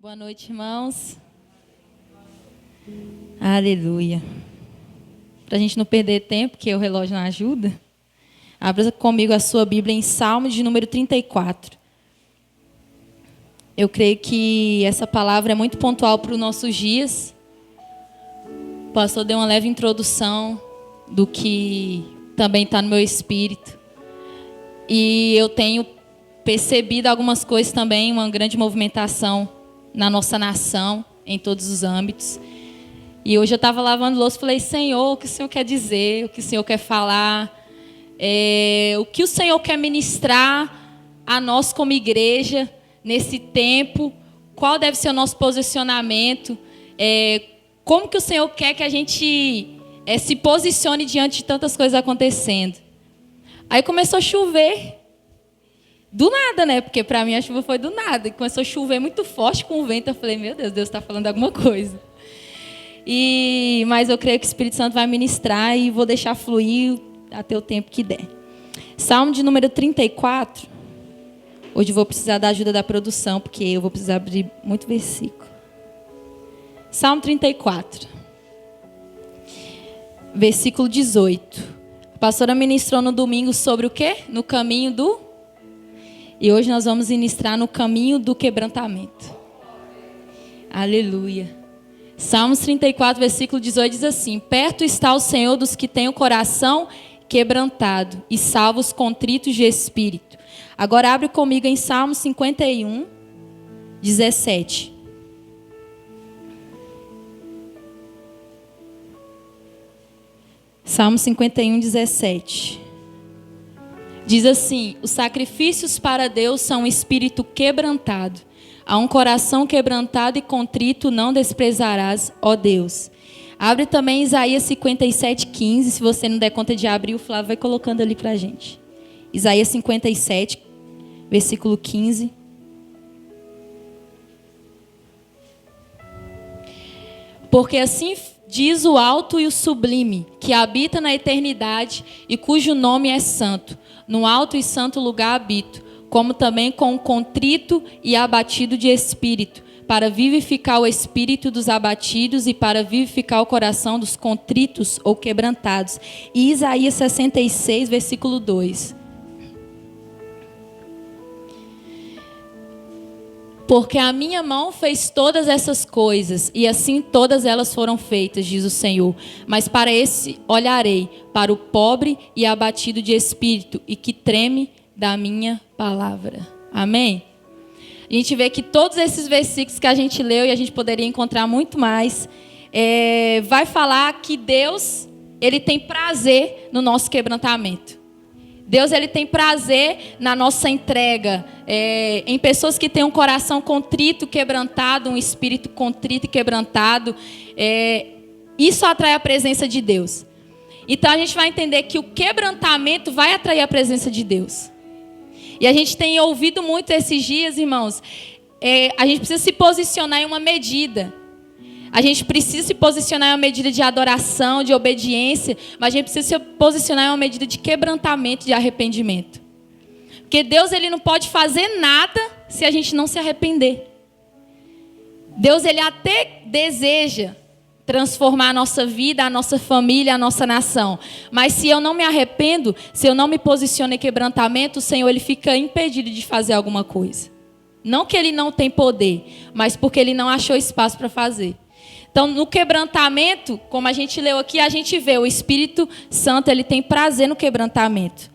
Boa noite, irmãos. Aleluia. Para a gente não perder tempo, porque o relógio não ajuda, abra comigo a sua Bíblia em Salmo de número 34. Eu creio que essa palavra é muito pontual para os nossos dias. O pastor deu uma leve introdução do que também está no meu espírito. E eu tenho percebido algumas coisas também, uma grande movimentação na nossa nação, em todos os âmbitos. E hoje eu estava lavando louça e falei: Senhor, o que o Senhor quer dizer? O que o Senhor quer falar? O que o Senhor quer ministrar a nós como igreja nesse tempo? Qual deve ser o nosso posicionamento? Como que o Senhor quer que a gente se posicione diante de tantas coisas acontecendo? Aí começou a chover. Do nada, né? Porque para mim a chuva foi do nada. E começou a chover muito forte com o vento. Eu falei: meu Deus, Deus está falando alguma coisa. Mas eu creio que o Espírito Santo vai ministrar e vou deixar fluir até o tempo que der. Salmo de número 34. Hoje eu vou precisar da ajuda da produção, porque eu vou precisar abrir muito versículo. Salmo 34. Versículo 18. A pastora ministrou no domingo sobre o quê? No caminho do... E hoje nós vamos ministrar no caminho do quebrantamento. Aleluia. Salmos 34, versículo 18 diz assim: perto está o Senhor dos que têm o coração quebrantado e salva os contritos de espírito. Agora abre comigo em Salmos 51, 17. Salmo 51, 17. Diz assim: os sacrifícios para Deus são um espírito quebrantado. A um coração quebrantado e contrito não desprezarás, ó Deus. Abre também Isaías 57, 15. Se você não der conta de abrir, o Flávio vai colocando ali para a gente. Isaías 57, versículo 15. Porque assim diz o alto e o sublime, que habita na eternidade e cujo nome é santo. No alto e santo lugar habito, como também com o contrito e abatido de espírito, para vivificar o espírito dos abatidos e para vivificar o coração dos contritos ou quebrantados. E Isaías 66, versículo 2. Porque a minha mão fez todas essas coisas, e assim todas elas foram feitas, diz o Senhor. Mas para esse olharei, para o pobre e abatido de espírito, e que treme da minha palavra. Amém? A gente vê que todos esses versículos que a gente leu, e a gente poderia encontrar muito mais, vai falar que Deus, Ele tem prazer no nosso quebrantamento. Deus, Ele tem prazer na nossa entrega, em pessoas que têm um coração contrito, quebrantado, um espírito contrito e quebrantado. Isso atrai a presença de Deus. Então a gente vai entender que o quebrantamento vai atrair a presença de Deus. E a gente tem ouvido muito esses dias, irmãos, a gente precisa se posicionar em uma medida. A gente precisa se posicionar em uma medida de adoração, de obediência, mas a gente precisa se posicionar em uma medida de quebrantamento, de arrependimento. Porque Deus, Ele não pode fazer nada se a gente não se arrepender. Deus, Ele até deseja transformar a nossa vida, a nossa família, a nossa nação. Mas se eu não me arrependo, se eu não me posiciono em quebrantamento, o Senhor, Ele fica impedido de fazer alguma coisa. Não que Ele não tem poder, mas porque Ele não achou espaço para fazer. Então, no quebrantamento, como a gente leu aqui, a gente vê o Espírito Santo, ele tem prazer no quebrantamento,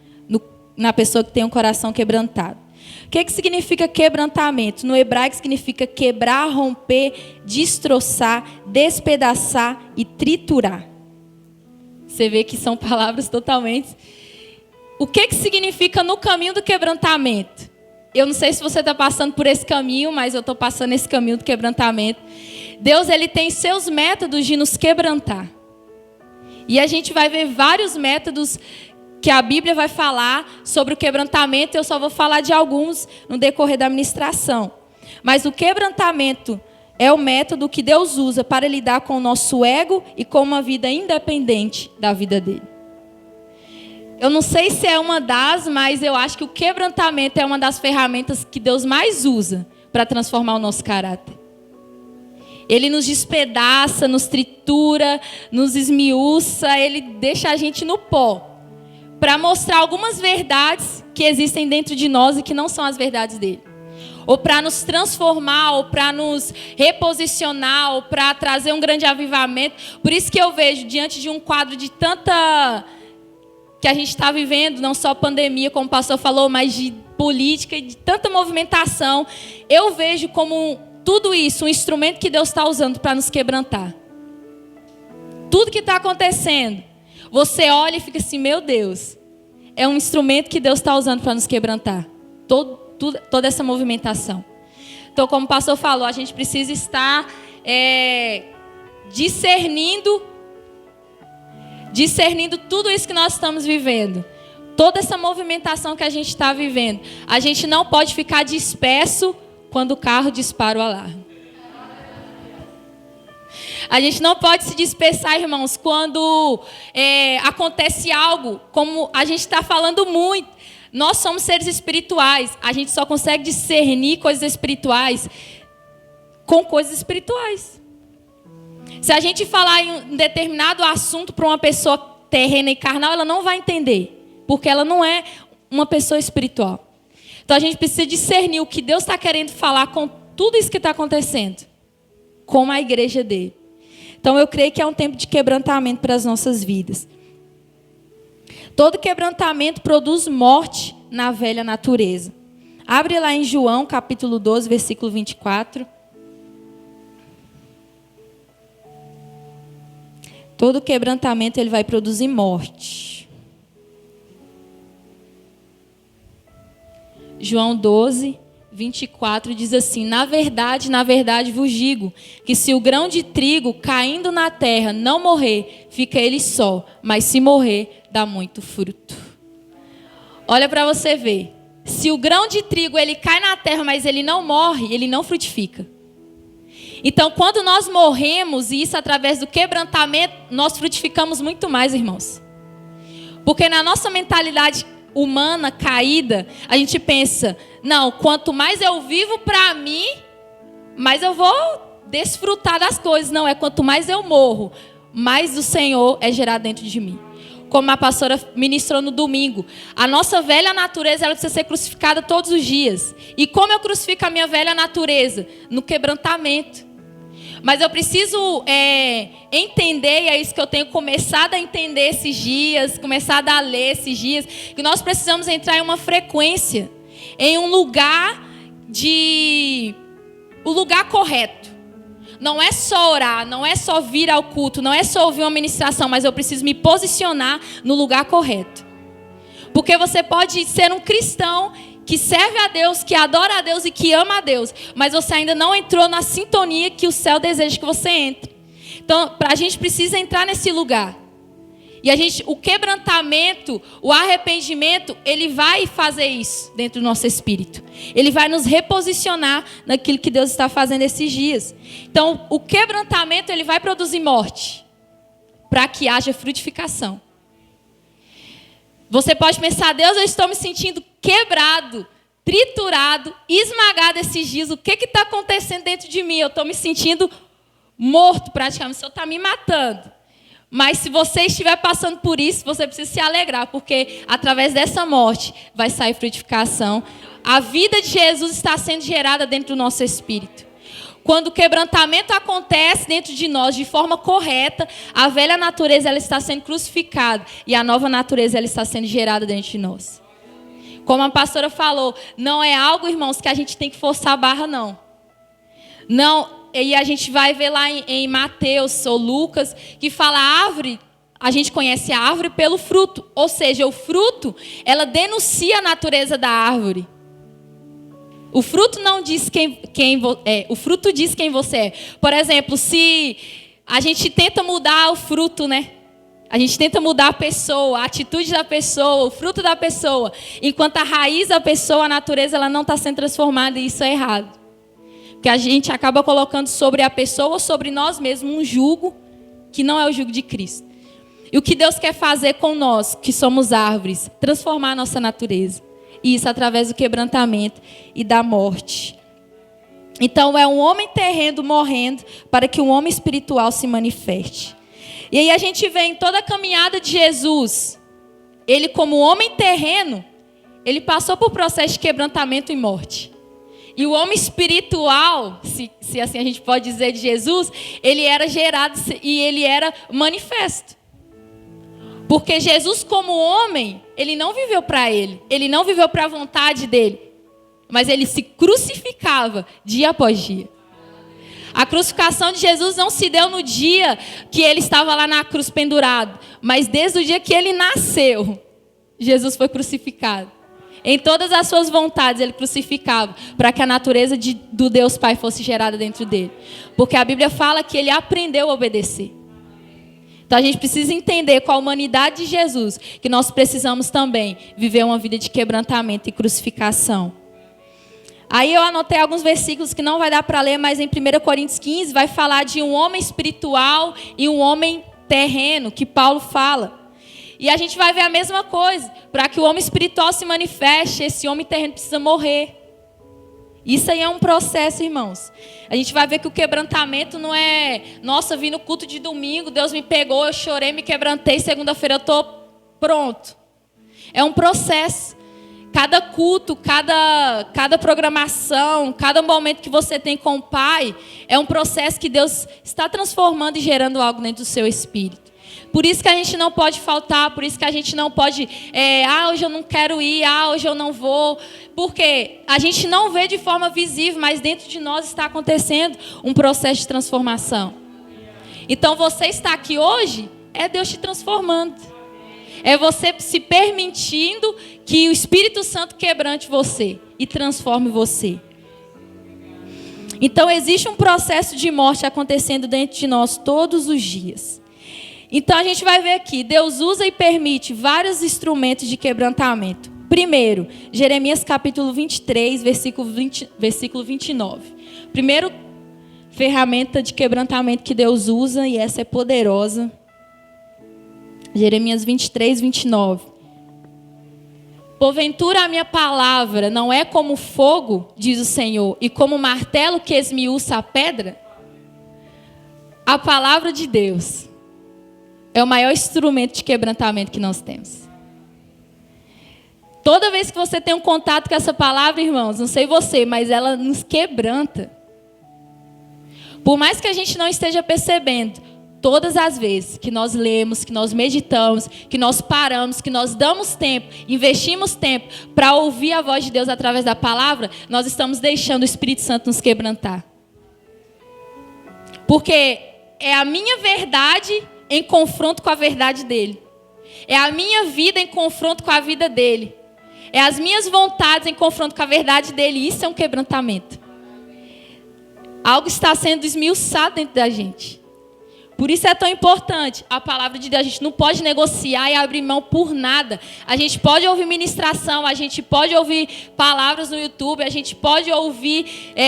na pessoa que tem um coração quebrantado. O que significa quebrantamento? No hebraico significa quebrar, romper, destroçar, despedaçar e triturar. Você vê que são palavras totalmente... O que significa no caminho do quebrantamento? Eu não sei se você está passando por esse caminho, mas eu estou passando esse caminho do quebrantamento. Deus, Ele tem seus métodos de nos quebrantar. E a gente vai ver vários métodos que a Bíblia vai falar sobre o quebrantamento. Eu só vou falar de alguns no decorrer da ministração. Mas o quebrantamento é o método que Deus usa para lidar com o nosso ego e com uma vida independente da vida dele. Eu não sei se é uma das, mas eu acho que o quebrantamento é uma das ferramentas que Deus mais usa para transformar o nosso caráter. Ele nos despedaça, nos tritura, nos esmiuça, ele deixa a gente no pó, para mostrar algumas verdades que existem dentro de nós e que não são as verdades dele. Ou para nos transformar, ou para nos reposicionar, ou para trazer um grande avivamento. Por isso que eu vejo, diante de um quadro de tanta... que a gente está vivendo, não só pandemia, como o pastor falou, mas de política e de tanta movimentação, eu vejo como tudo isso um instrumento que Deus está usando para nos quebrantar. Tudo que está acontecendo, você olha e fica assim, meu Deus, é um instrumento que Deus está usando para nos quebrantar. Toda essa movimentação. Então, como o pastor falou, a gente precisa estar discernindo tudo isso que nós estamos vivendo. Toda essa movimentação que a gente está vivendo. A gente não pode ficar disperso quando o carro dispara o alarme. A gente não pode se dispersar, irmãos, quando acontece algo, como a gente está falando muito. Nós somos seres espirituais. A gente só consegue discernir coisas espirituais com coisas espirituais. Se a gente falar em um determinado assunto para uma pessoa terrena e carnal, ela não vai entender, porque ela não é uma pessoa espiritual. Então a gente precisa discernir o que Deus está querendo falar com tudo isso que está acontecendo, com a igreja dele. Então eu creio que é um tempo de quebrantamento para as nossas vidas. Todo quebrantamento produz morte na velha natureza. Abre lá em João, capítulo 12, versículo 24. Todo quebrantamento ele vai produzir morte. João 12, 24 diz assim: na verdade vos digo, que se o grão de trigo caindo na terra não morrer, fica ele só, mas se morrer, dá muito fruto. Olha para você ver. Se o grão de trigo ele cai na terra, mas ele não morre, ele não frutifica. Então, quando nós morremos, e isso através do quebrantamento, nós frutificamos muito mais, irmãos. Porque na nossa mentalidade humana caída, a gente pensa, não, quanto mais eu vivo para mim, mais eu vou desfrutar das coisas. Não, é quanto mais eu morro, mais o Senhor é gerado dentro de mim. Como a pastora ministrou no domingo, a nossa velha natureza ela precisa ser crucificada todos os dias. E como eu crucifico a minha velha natureza? No quebrantamento. Mas eu preciso entender, e é isso que eu tenho começado a entender esses dias, começado a ler esses dias, que nós precisamos entrar em uma frequência, em um lugar o lugar correto. Não é só orar, não é só vir ao culto, não é só ouvir uma ministração, mas eu preciso me posicionar no lugar correto. Porque você pode ser um cristão que serve a Deus, que adora a Deus e que ama a Deus, mas você ainda não entrou na sintonia que o céu deseja que você entre. Então, a gente precisa entrar nesse lugar. E o quebrantamento, o arrependimento, ele vai fazer isso dentro do nosso espírito. Ele vai nos reposicionar naquilo que Deus está fazendo esses dias. Então, o quebrantamento, ele vai produzir morte, para que haja frutificação. Você pode pensar, Deus, eu estou me sentindo quebrado, triturado, esmagado esses dias. O que está acontecendo dentro de mim? Eu estou me sentindo morto praticamente. O Senhor está me matando. Mas se você estiver passando por isso, você precisa se alegrar, porque através dessa morte vai sair frutificação. A vida de Jesus está sendo gerada dentro do nosso espírito. Quando o quebrantamento acontece dentro de nós de forma correta, a velha natureza ela está sendo crucificada e a nova natureza ela está sendo gerada dentro de nós. Como a pastora falou, não é algo, irmãos, que a gente tem que forçar a barra, não. Não. E a gente vai ver lá em Mateus ou Lucas, que fala árvore, a gente conhece a árvore pelo fruto. Ou seja, o fruto, ela denuncia a natureza da árvore. O fruto não diz o fruto diz quem você é. Por exemplo, se a gente tenta mudar o fruto, né? A gente tenta mudar a pessoa, a atitude da pessoa, o fruto da pessoa. Enquanto a raiz da pessoa, a natureza, ela não está sendo transformada e isso é errado. Porque a gente acaba colocando sobre a pessoa ou sobre nós mesmos um jugo que não é o jugo de Cristo. E o que Deus quer fazer com nós, que somos árvores, transformar a nossa natureza. E isso através do quebrantamento e da morte. Então é um homem terreno morrendo para que um homem espiritual se manifeste. E aí a gente vê em toda a caminhada de Jesus, ele como homem terreno, ele passou por processo de quebrantamento e morte. E o homem espiritual, se assim a gente pode dizer de Jesus, ele era gerado e ele era manifesto. Porque Jesus como homem, ele não viveu para ele não viveu para a vontade dele, mas ele se crucificava dia após dia. A crucificação de Jesus não se deu no dia que ele estava lá na cruz pendurado, mas desde o dia que ele nasceu, Jesus foi crucificado. Em todas as suas vontades ele crucificava, para que a natureza do Deus Pai fosse gerada dentro dele. Porque a Bíblia fala que ele aprendeu a obedecer. Então a gente precisa entender com a humanidade de Jesus, que nós precisamos também viver uma vida de quebrantamento e crucificação. Aí eu anotei alguns versículos que não vai dar para ler, mas em 1 Coríntios 15 vai falar de um homem espiritual e um homem terreno, que Paulo fala. E a gente vai ver a mesma coisa. Para que o homem espiritual se manifeste, esse homem terreno precisa morrer. Isso aí é um processo, irmãos. A gente vai ver que o quebrantamento não é, nossa, vim no culto de domingo, Deus me pegou, eu chorei, me quebrantei, segunda-feira eu estou pronto. É um processo. Cada culto, cada programação, cada momento que você tem com o Pai, é um processo que Deus está transformando e gerando algo dentro do seu espírito. Por isso que a gente não pode faltar, por isso que a gente não pode, hoje eu não quero ir, hoje eu não vou. Porque a gente não vê de forma visível, mas dentro de nós está acontecendo um processo de transformação. Então você está aqui hoje, é Deus te transformando. É você se permitindo que o Espírito Santo quebrante você e transforme você. Então existe um processo de morte acontecendo dentro de nós todos os dias. Então a gente vai ver aqui, Deus usa e permite vários instrumentos de quebrantamento. Primeiro, Jeremias capítulo 23, versículo 29. Primeiro ferramenta de quebrantamento que Deus usa, e essa é poderosa. Jeremias 23, 29. Porventura a minha palavra não é como fogo, diz o Senhor, e como martelo que esmiuça a pedra? A palavra de Deus é o maior instrumento de quebrantamento que nós temos. Toda vez que você tem um contato com essa palavra, irmãos, não sei você, mas ela nos quebranta. Por mais que a gente não esteja percebendo, todas as vezes que nós lemos, que nós meditamos, que nós paramos, que nós damos tempo, investimos tempo para ouvir a voz de Deus através da palavra, nós estamos deixando o Espírito Santo nos quebrantar. Porque é a minha verdade em confronto com a verdade dele. É a minha vida em confronto com a vida dele. É as minhas vontades em confronto com a verdade dele. Isso é um quebrantamento. Algo está sendo esmiuçado dentro da gente. Por isso é tão importante a palavra de Deus. A gente não pode negociar e abrir mão por nada. A gente pode ouvir ministração, a gente pode ouvir palavras no YouTube, a gente pode ouvir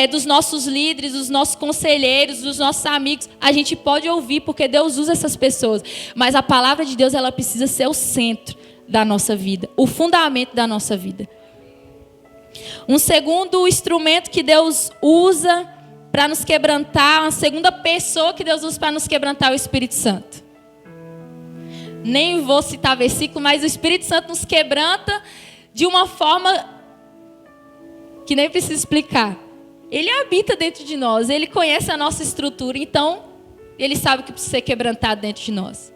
dos nossos líderes, dos nossos conselheiros, dos nossos amigos. A gente pode ouvir porque Deus usa essas pessoas. Mas a palavra de Deus, ela precisa ser o centro da nossa vida, o fundamento da nossa vida. Um segundo instrumento que Deus usa para nos quebrantar, uma segunda pessoa que Deus usa para nos quebrantar é o Espírito Santo. Nem vou citar versículo, mas o Espírito Santo nos quebranta de uma forma que nem preciso explicar. Ele habita dentro de nós, ele conhece a nossa estrutura, então ele sabe o que precisa ser quebrantado dentro de nós.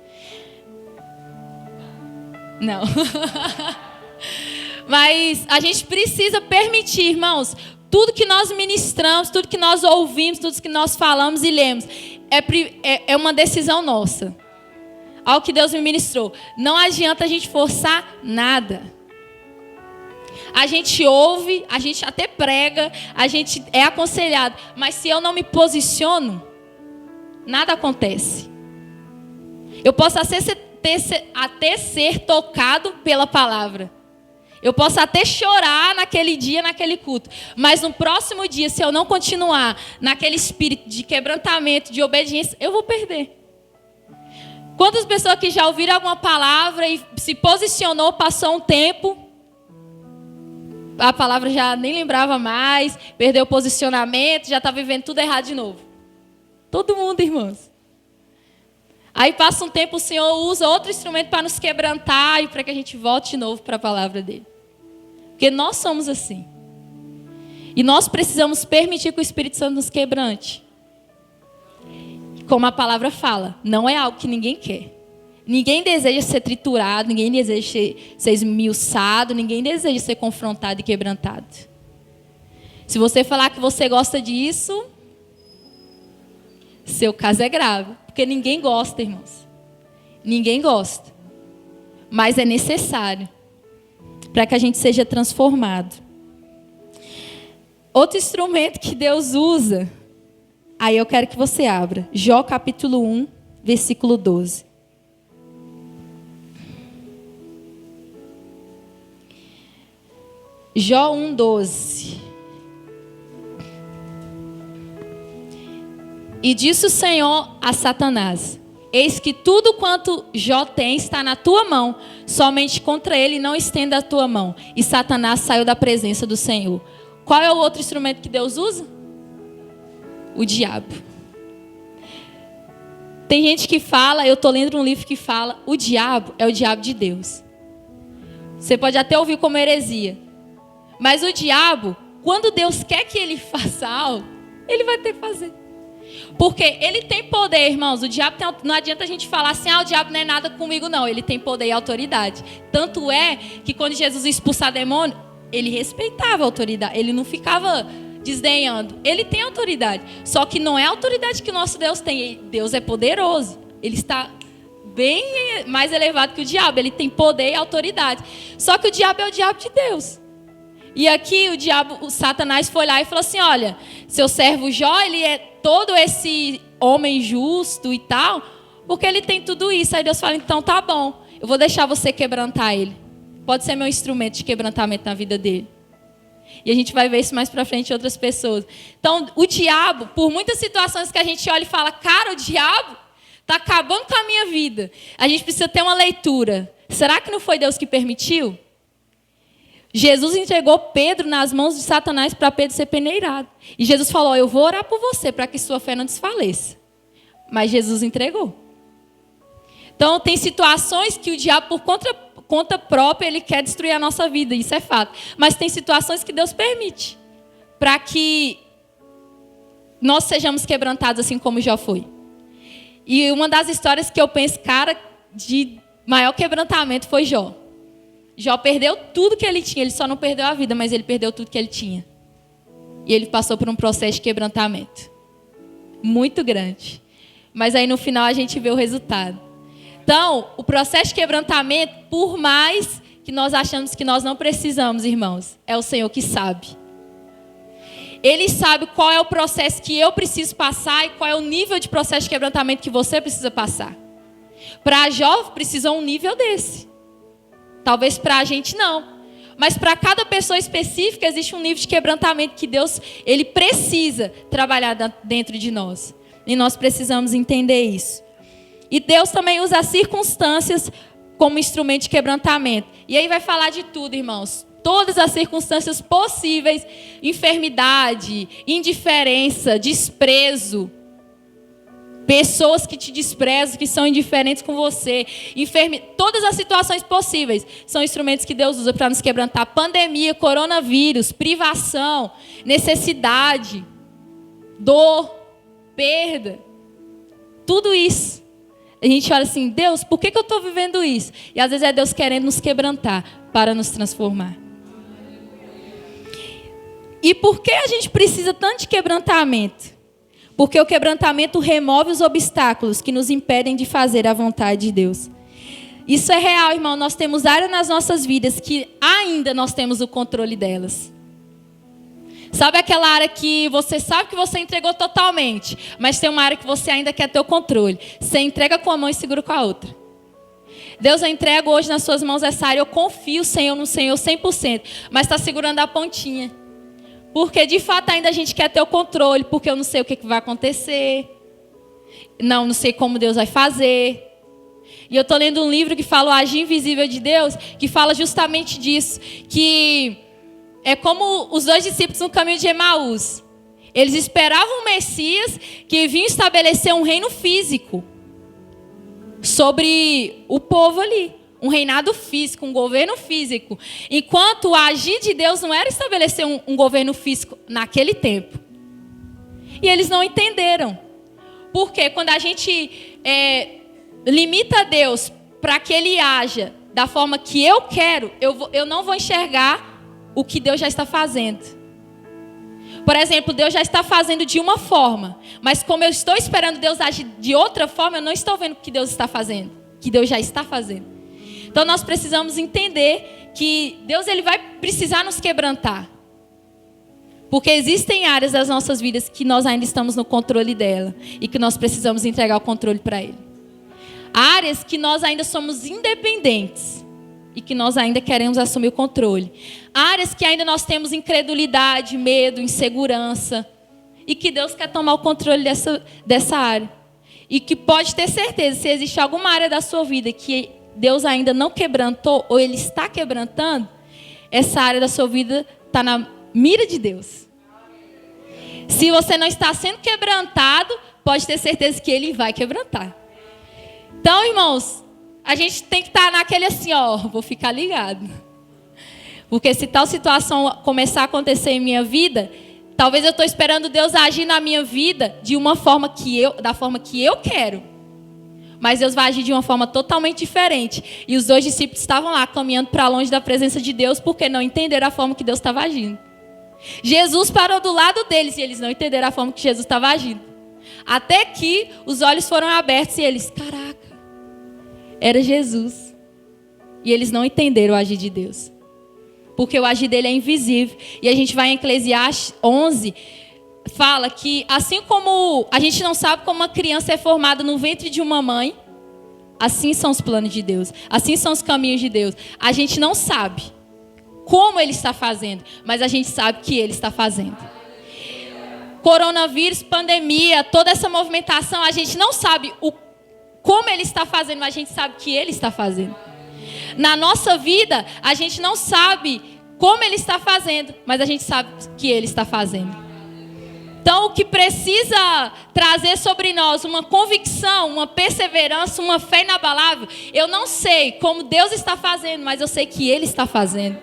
Não. Mas a gente precisa permitir, irmãos, tudo que nós ministramos, tudo que nós ouvimos, tudo que nós falamos e lemos, é uma decisão nossa. Algo que Deus me ministrou. Não adianta a gente forçar nada. A gente ouve, a gente até prega, a gente é aconselhado. Mas se eu não me posiciono, nada acontece. Eu posso até ser tocado pela palavra. Eu posso até chorar naquele dia, naquele culto. Mas no próximo dia, se eu não continuar naquele espírito de quebrantamento, de obediência, eu vou perder. Quantas pessoas que já ouviram alguma palavra e se posicionou, passou um tempo a palavra já nem lembrava mais, perdeu o posicionamento, já está vivendo tudo errado de novo. Todo mundo, irmãos. Aí passa um tempo, o Senhor usa outro instrumento para nos quebrantar e para que a gente volte de novo para a palavra dele. Porque nós somos assim. E nós precisamos permitir que o Espírito Santo nos quebrante. Como a palavra fala, não é algo que ninguém quer. Ninguém deseja ser triturado, ninguém deseja ser esmiuçado, ninguém deseja ser confrontado e quebrantado. Se você falar que você gosta disso, seu caso é grave. Porque ninguém gosta, irmãos. Ninguém gosta. Mas é necessário para que a gente seja transformado. Outro instrumento que Deus usa, aí eu quero que você abra. Jó capítulo 1, versículo 12. Jó 1, 12. E disse o Senhor a Satanás: eis que tudo quanto Jó tem está na tua mão, somente contra ele não estenda a tua mão. E Satanás saiu da presença do Senhor. Qual é o outro instrumento que Deus usa? O diabo. Tem gente que fala, eu estou lendo um livro que fala, o diabo é o diabo de Deus. Você pode até ouvir como heresia. Mas o diabo, quando Deus quer que ele faça algo, ele vai ter que fazer. Porque ele tem poder, irmãos. O diabo tem, não adianta a gente falar assim, o diabo não é nada comigo, não. Ele tem poder e autoridade. Tanto é que quando Jesus ia expulsar demônio, ele respeitava a autoridade. Ele não ficava desdenhando. Ele tem autoridade. Só que não é a autoridade que o nosso Deus tem. Deus é poderoso. Ele está bem mais elevado que o diabo. Ele tem poder e autoridade. Só que o diabo é o diabo de Deus. E aqui o Satanás foi lá e falou assim, olha, seu servo Jó, ele é todo esse homem justo e tal, porque ele tem tudo isso. Aí Deus fala, então tá bom, eu vou deixar você quebrantar ele. Pode ser meu instrumento de quebrantamento na vida dele. E a gente vai ver isso mais pra frente em outras pessoas. Então, o diabo, por muitas situações que a gente olha e fala, cara, o diabo tá acabando com a minha vida. A gente precisa ter uma leitura. Será que não foi Deus que permitiu? Jesus entregou Pedro nas mãos de Satanás para Pedro ser peneirado. E Jesus falou, eu vou orar por você para que sua fé não desfaleça. Mas Jesus entregou. Então, tem situações que o diabo, por conta própria, ele quer destruir a nossa vida. Isso é fato. Mas tem situações que Deus permite. Para que nós sejamos quebrantados assim como Jó foi. E uma das histórias que eu penso, cara, de maior quebrantamento foi Jó. Jó perdeu tudo que ele tinha, ele só não perdeu a vida, mas ele perdeu tudo que ele tinha. E ele passou por um processo de quebrantamento muito grande. Mas aí no final a gente vê o resultado. Então, o processo de quebrantamento, por mais que nós achamos que nós não precisamos, irmãos, é o Senhor que sabe. Ele sabe qual é o processo que eu preciso passar e qual é o nível de processo de quebrantamento que você precisa passar. Para Jó, precisou um nível desse. Talvez para a gente não. Mas para cada pessoa específica existe um nível de quebrantamento que Deus, ele precisa trabalhar dentro de nós. E nós precisamos entender isso. E Deus também usa as circunstâncias como instrumento de quebrantamento. E aí vai falar de tudo, irmãos. Todas as circunstâncias possíveis. Enfermidade, indiferença, desprezo. Pessoas que te desprezam, que são indiferentes com você. Todas as situações possíveis são instrumentos que Deus usa para nos quebrantar. Pandemia, coronavírus, privação, necessidade, dor, perda. Tudo isso. A gente olha assim, Deus, por que eu estou vivendo isso? E às vezes é Deus querendo nos quebrantar para nos transformar. E por que a gente precisa tanto de quebrantamento? Porque o quebrantamento remove os obstáculos que nos impedem de fazer a vontade de Deus. Isso é real, irmão. Nós temos áreas nas nossas vidas que ainda nós temos o controle delas. Sabe aquela área que você sabe que você entregou totalmente, mas tem uma área que você ainda quer ter o controle. Você entrega com a mão e segura com a outra. Deus, eu entrego hoje nas suas mãos essa área. Eu confio, Senhor, no Senhor 100%, mas está segurando a pontinha. Porque de fato ainda a gente quer ter o controle, porque eu não sei o que vai acontecer. Não sei como Deus vai fazer. E eu estou lendo um livro que fala o Agir Invisível de Deus, que fala justamente disso. Que é como os 2 discípulos no caminho de Emaús. Eles esperavam o Messias que vinha estabelecer um reino físico sobre o povo ali. Um reinado físico, um governo físico. Enquanto o agir de Deus não era estabelecer um governo físico naquele tempo. E eles não entenderam. Porque quando a gente limita Deus para que Ele haja da forma que eu quero, eu não vou enxergar o que Deus já está fazendo. Por exemplo, Deus já está fazendo de uma forma. Mas como eu estou esperando Deus agir de outra forma, eu não estou vendo o que Deus está fazendo. O que Deus já está fazendo. Então nós precisamos entender que Deus ele vai precisar nos quebrantar. Porque existem áreas das nossas vidas que nós ainda estamos no controle dela. E que nós precisamos entregar o controle para Ele. Áreas que nós ainda somos independentes. E que nós ainda queremos assumir o controle. Áreas que ainda nós temos incredulidade, medo, insegurança. E que Deus quer tomar o controle dessa área. E que pode ter certeza, se existe alguma área da sua vida que Deus ainda não quebrantou, ou Ele está quebrantando, essa área da sua vida está na mira de Deus. Se você não está sendo quebrantado, pode ter certeza que Ele vai quebrantar. Então, irmãos, a gente tem que estar naquele assim, vou ficar ligado. Porque se tal situação começar a acontecer em minha vida, talvez eu estou esperando Deus agir na minha vida de uma forma da forma que eu quero. Mas Deus vai agir de uma forma totalmente diferente. E os 2 discípulos estavam lá, caminhando para longe da presença de Deus, porque não entenderam a forma que Deus estava agindo. Jesus parou do lado deles e eles não entenderam a forma que Jesus estava agindo. Até que os olhos foram abertos e eles, caraca, era Jesus. E eles não entenderam o agir de Deus. Porque o agir dele é invisível. E a gente vai em Eclesiastes 11... fala que assim como a gente não sabe como uma criança é formada no ventre de uma mãe, assim são os planos de Deus, assim são os caminhos de Deus. A gente não sabe como Ele está fazendo, mas a gente sabe que Ele está fazendo. Coronavírus, pandemia, toda essa movimentação, a gente não sabe como Ele está fazendo, mas a gente sabe que Ele está fazendo. Na nossa vida, a gente não sabe como Ele está fazendo, mas a gente sabe que Ele está fazendo. Então, o que precisa trazer sobre nós uma convicção, uma perseverança, uma fé inabalável, eu não sei como Deus está fazendo, mas eu sei que Ele está fazendo.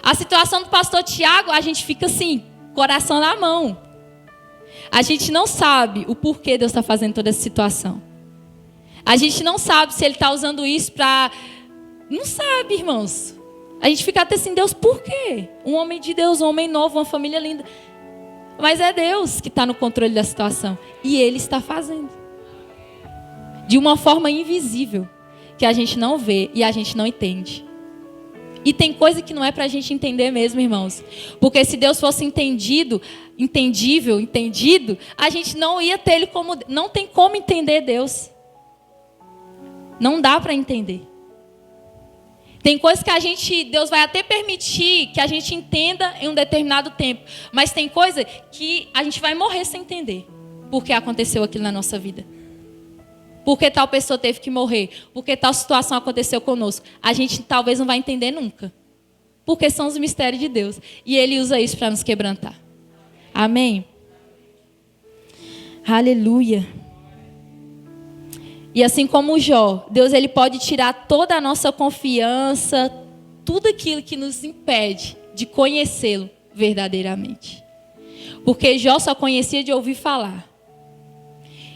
A situação do pastor Tiago, a gente fica assim, coração na mão. A gente não sabe o porquê Deus está fazendo toda essa situação. A gente não sabe se Ele está usando isso para... Não sabe, irmãos. A gente fica até assim, Deus, por quê? Um homem de Deus, um homem novo, uma família linda. Mas é Deus que está no controle da situação. E Ele está fazendo. De uma forma invisível. Que a gente não vê e a gente não entende. E tem coisa que não é para a gente entender mesmo, irmãos. Porque se Deus fosse entendido, a gente não ia ter Ele como... Não tem como entender Deus. Não dá para entender. Tem coisas que Deus vai até permitir que a gente entenda em um determinado tempo. Mas tem coisa que a gente vai morrer sem entender. Porque aconteceu aquilo na nossa vida. Porque tal pessoa teve que morrer. Porque tal situação aconteceu conosco. A gente talvez não vai entender nunca. Porque são os mistérios de Deus. E Ele usa isso para nos quebrantar. Amém? Aleluia. E assim como Jó, Deus ele pode tirar toda a nossa confiança, tudo aquilo que nos impede de conhecê-lo verdadeiramente. Porque Jó só conhecia de ouvir falar.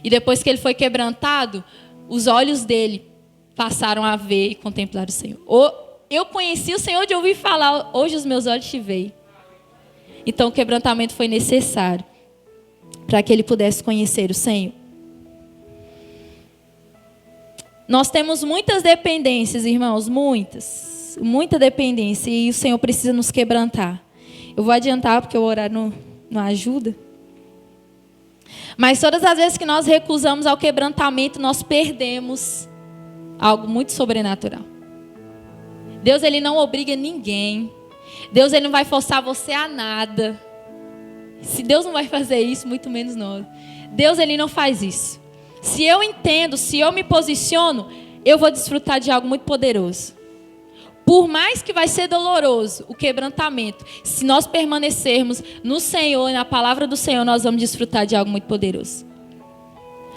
E depois que ele foi quebrantado, os olhos dele passaram a ver e contemplar o Senhor. Eu conheci o Senhor de ouvir falar, hoje os meus olhos te veem. Então o quebrantamento foi necessário para que ele pudesse conhecer o Senhor. Nós temos muitas dependências, irmãos, muita dependência, e o Senhor precisa nos quebrantar. Eu vou adiantar porque o horário não ajuda. Mas todas as vezes que nós recusamos ao quebrantamento, nós perdemos algo muito sobrenatural. Deus ele não obriga ninguém. Deus ele não vai forçar você a nada. Se Deus não vai fazer isso, muito menos nós. Deus ele não faz isso. Se eu entendo, se eu me posiciono, eu vou desfrutar de algo muito poderoso. por mais que vai ser doloroso o quebrantamento, se nós permanecermos no Senhor e na palavra do Senhor, nós vamos desfrutar de algo muito poderoso.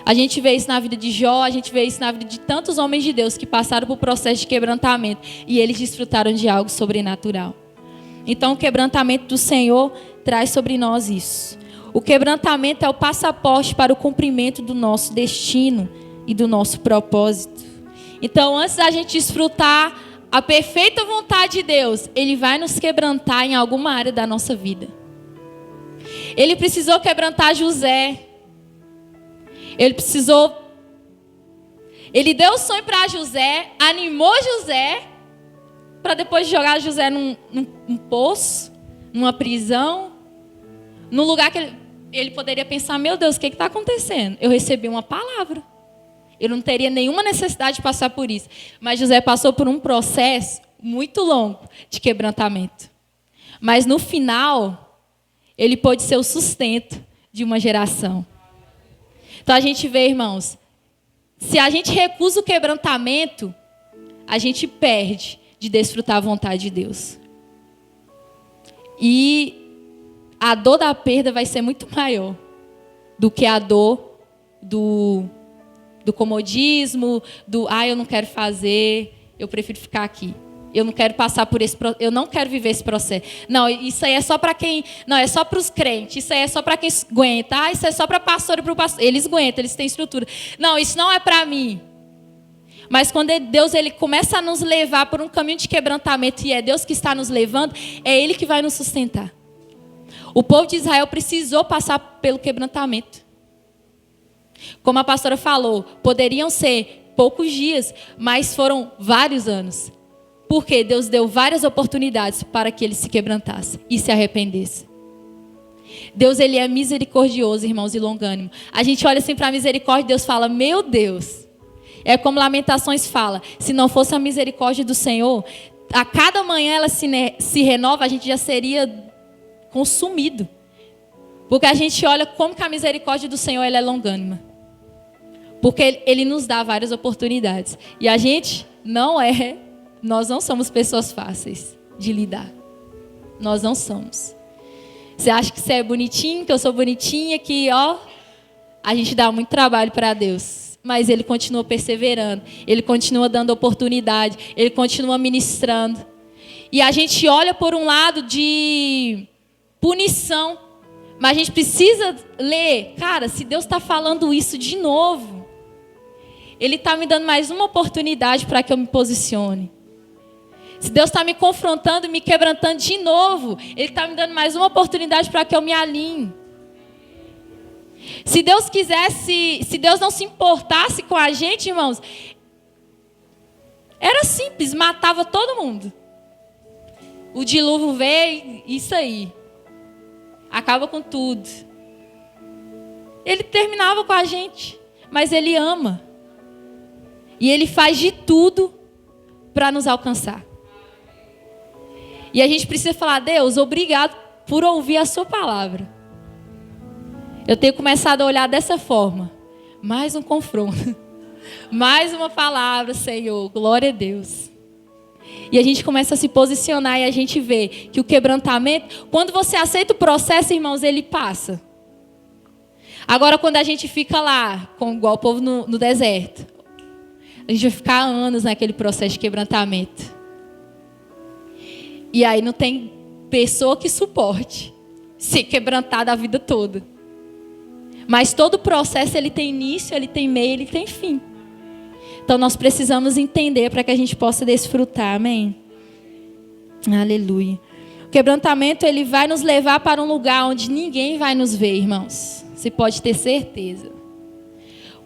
A gente vê isso na vida de Jó, a gente vê isso na vida de tantos homens de Deus que passaram por processo de quebrantamento e eles desfrutaram de algo sobrenatural. Então o quebrantamento do Senhor traz sobre nós isso. O quebrantamento é o passaporte para o cumprimento do nosso destino e do nosso propósito. Então, antes da gente desfrutar a perfeita vontade de Deus, Ele vai nos quebrantar em alguma área da nossa vida. Ele precisou quebrantar José. Ele deu o sonho para José, animou José, para depois jogar José num poço, numa prisão, num lugar que ele poderia pensar, meu Deus, o que está acontecendo? Eu recebi uma palavra. Eu não teria nenhuma necessidade de passar por isso. Mas José passou por um processo muito longo de quebrantamento. Mas no final, ele pôde ser o sustento de uma geração. Então a gente vê, irmãos, se a gente recusa o quebrantamento, a gente perde de desfrutar a vontade de Deus. E a dor da perda vai ser muito maior do que a dor do comodismo, eu não quero fazer, eu prefiro ficar aqui. Eu não quero passar por eu não quero viver esse processo. Não, isso aí é só para quem, não, é só para os crentes, isso aí é só para quem aguenta. Isso é só para pastor e para o pastor. Eles aguentam, eles têm estrutura. Não, isso não é para mim. Mas quando Deus ele começa a nos levar por um caminho de quebrantamento e é Deus que está nos levando, é Ele que vai nos sustentar. O povo de Israel precisou passar pelo quebrantamento. Como a pastora falou, poderiam ser poucos dias, mas foram vários anos. Porque Deus deu várias oportunidades para que eles se quebrantassem e se arrependessem. Deus ele é misericordioso, irmãos, e longânimo. A gente olha assim para a misericórdia e Deus fala, meu Deus. É como Lamentações fala, se não fosse a misericórdia do Senhor, a cada manhã ela se renova, a gente já seria consumido. Porque a gente olha como que a misericórdia do Senhor ela é longânima. Porque Ele nos dá várias oportunidades. E a gente nós não somos pessoas fáceis de lidar. Nós não somos. Você acha que você é bonitinho, que eu sou bonitinha, que a gente dá muito trabalho para Deus. Mas Ele continua perseverando. Ele continua dando oportunidade. Ele continua ministrando. E a gente olha por um lado de punição. Mas a gente precisa ler. Cara, se Deus está falando isso de novo, Ele está me dando mais uma oportunidade para que eu me posicione. Se Deus está me confrontando, me quebrantando de novo, Ele está me dando mais uma oportunidade para que eu me alinhe. Se Deus quisesse, se Deus não se importasse com a gente, irmãos, era simples, matava todo mundo. O dilúvio veio, isso aí. Acaba com tudo. Ele terminava com a gente, mas Ele ama. E Ele faz de tudo para nos alcançar. E a gente precisa falar, Deus, obrigado por ouvir a sua palavra. Eu tenho começado a olhar dessa forma. Mais um confronto. Mais uma palavra, Senhor. Glória a Deus. E a gente começa a se posicionar e a gente vê que o quebrantamento, quando você aceita o processo, irmãos, ele passa. Agora, quando a gente fica lá, igual o povo no deserto, a gente vai ficar anos naquele processo de quebrantamento. E aí não tem pessoa que suporte ser quebrantada a vida toda. Mas todo processo ele tem início, ele tem meio, ele tem fim. Então nós precisamos entender para que a gente possa desfrutar, amém? Aleluia. O quebrantamento ele vai nos levar para um lugar onde ninguém vai nos ver, irmãos. Você pode ter certeza.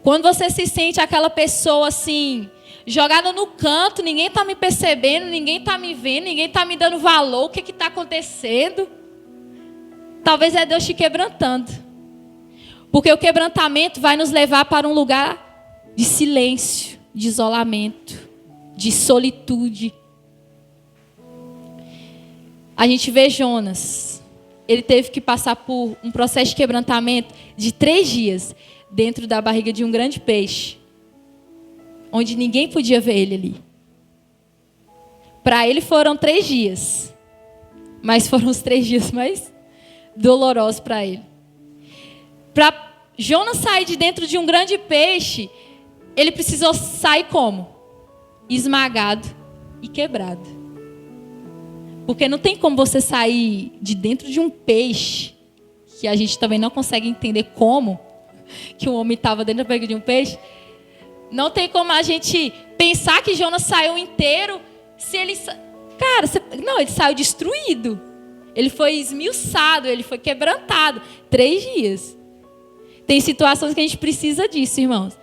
Quando você se sente aquela pessoa assim, jogada no canto, ninguém está me percebendo, ninguém está me vendo, ninguém está me dando valor, o que está acontecendo? Talvez é Deus te quebrantando. Porque o quebrantamento vai nos levar para um lugar de silêncio, de isolamento, de solitude. A gente vê Jonas. Ele teve que passar por um processo de quebrantamento de 3 dias dentro da barriga de um grande peixe, onde ninguém podia ver ele ali. Para ele foram 3 dias. Mas foram os 3 dias mais dolorosos para ele. Para Jonas sair de dentro de um grande peixe, ele precisou sair como? Esmagado e quebrado. Porque não tem como você sair de dentro de um peixe, que a gente também não consegue entender como que o homem estava dentro da barriga de um peixe. Não tem como a gente pensar que Jonas saiu inteiro, se ele... Cara, não, ele saiu destruído. Ele foi esmiuçado, ele foi quebrantado. 3 dias. Tem situações que a gente precisa disso, irmãos.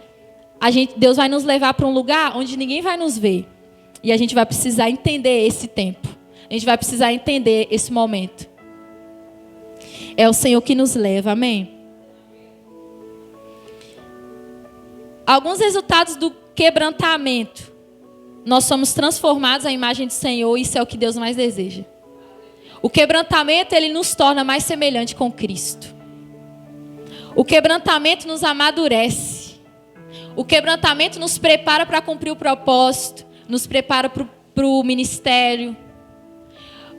Deus vai nos levar para um lugar onde ninguém vai nos ver. E a gente vai precisar entender esse tempo. A gente vai precisar entender esse momento. É o Senhor que nos leva, amém? Alguns resultados do quebrantamento. Nós somos transformados à imagem do Senhor, e isso é o que Deus mais deseja. O quebrantamento, ele nos torna mais semelhante com Cristo. O quebrantamento nos amadurece. O quebrantamento nos prepara para cumprir o propósito, nos prepara para o ministério,